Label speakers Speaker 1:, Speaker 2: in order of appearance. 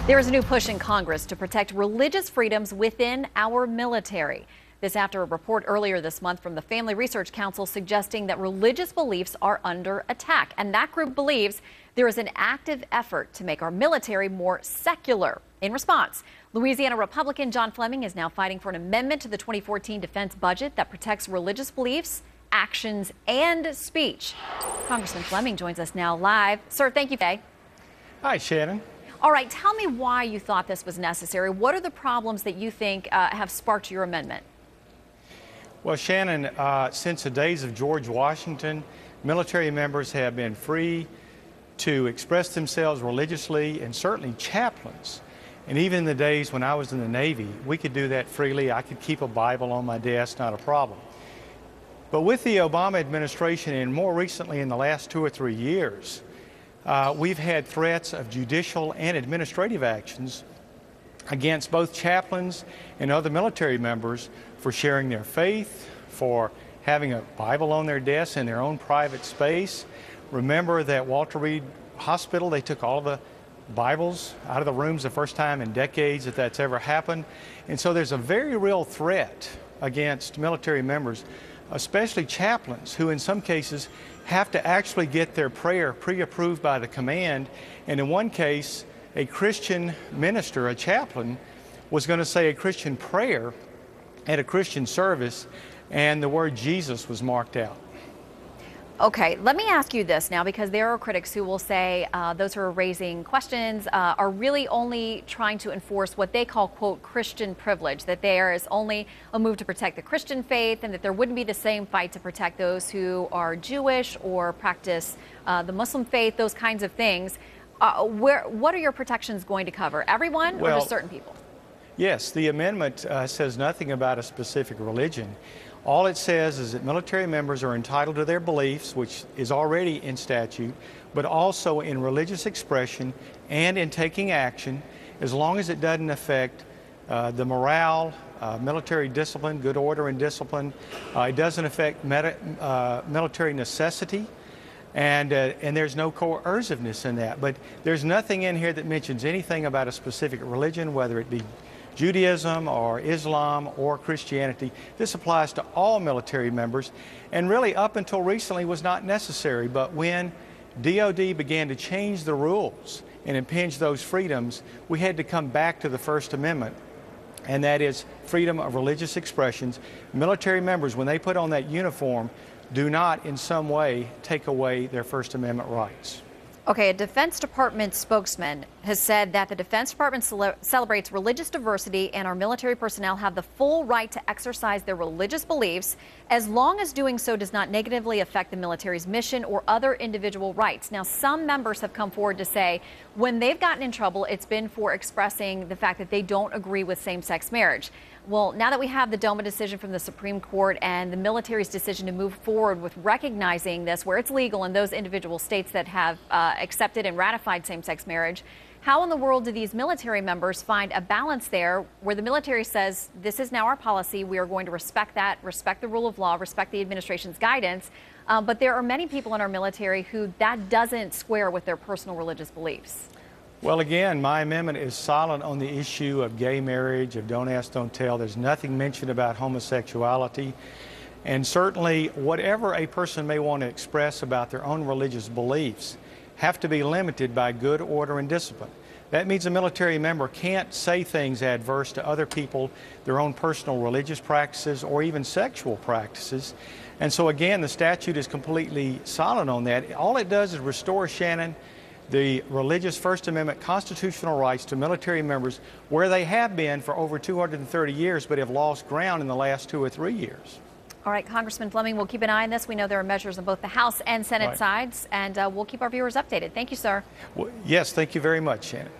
Speaker 1: There is a new push in Congress to protect religious freedoms within our military. This after a report earlier this month from the Family Research Council suggesting that religious beliefs are under attack. And that group believes there is an active effort to make our military more secular. In response, Louisiana Republican John Fleming is now fighting for an amendment to the 2014 defense budget that protects religious beliefs, actions, and speech. Congressman Fleming joins us now live. Sir, thank you.
Speaker 2: Hi, Shannon.
Speaker 1: All right, tell me why you thought this was necessary. What are the problems that you think have sparked your amendment?
Speaker 2: Well, Shannon, since the days of George Washington, military members have been free to express themselves religiously, and certainly chaplains. And even in the days when I was in the Navy, we could do that freely. I could keep a Bible on my desk, not a problem. But with the Obama administration, and more recently in the last 2 or 3 years, we've had threats of judicial and administrative actions against both chaplains and other military members for sharing their faith, for having a Bible on their desk in their own private space. Remember that Walter Reed Hospital, they took all the Bibles out of the rooms the first time in decades that that's ever happened. And so there's a very real threat against military members, especially chaplains, who in some cases have to actually get their prayer pre-approved by the command. And in one case, a Christian minister, a chaplain, was going to say a Christian prayer at a Christian service, and the word Jesus was marked out.
Speaker 1: Okay, let me ask you this now, because there are critics who will say those who are raising questions are really only trying to enforce what they call, quote, Christian privilege, that there is only a move to protect the Christian faith and that there wouldn't be the same fight to protect those who are Jewish or practice the Muslim faith, those kinds of things. What are your protections going to cover? Everyone or just certain people?
Speaker 2: Yes, the amendment says nothing about a specific religion. All it says is that military members are entitled to their beliefs, which is already in statute, but also in religious expression and in taking action, as long as it doesn't affect the morale, military discipline, good order and discipline. It doesn't affect military necessity, and there's no coerciveness in that. But there's nothing in here that mentions anything about a specific religion, whether it be Judaism or Islam or Christianity. This applies to all military members, and really up until recently was not necessary. But when DOD began to change the rules and impinge those freedoms, we had to come back to the First Amendment, and that is freedom of religious expressions. Military members, when they put on that uniform, do not in some way take away their First Amendment rights.
Speaker 1: Okay, a Defense Department spokesman has said that the Defense Department celebrates religious diversity, and our military personnel have the full right to exercise their religious beliefs as long as doing so does not negatively affect the military's mission or other individual rights. Now, some members have come forward to say when they've gotten in trouble, it's been for expressing the fact that they don't agree with same-sex marriage. Well, now that we have the DOMA decision from the Supreme Court and the military's decision to move forward with recognizing this where it's legal in those individual states that have accepted and ratified same-sex marriage, how in the world do these military members find a balance there where the military says this is now our policy, we are going to respect that, respect the rule of law, respect the administration's guidance, but there are many people in our military who that doesn't square with their personal religious beliefs?
Speaker 2: Well, again, my amendment is silent on the issue of gay marriage, of don't ask, don't tell. There's nothing mentioned about homosexuality. And certainly, whatever a person may want to express about their own religious beliefs have to be limited by good order and discipline. That means a military member can't say things adverse to other people, their own personal religious practices, or even sexual practices. And so, again, the statute is completely silent on that. All it does is restore, Shannon, the religious First Amendment constitutional rights to military members where they have been for over 230 years but have lost ground in the last 2 or 3 years.
Speaker 1: All right, Congressman Fleming, we'll keep an eye on this. We know there are measures on both the House and Senate sides, and we'll keep our viewers updated. Thank you, sir.
Speaker 2: Well, yes, thank you very much, Shannon.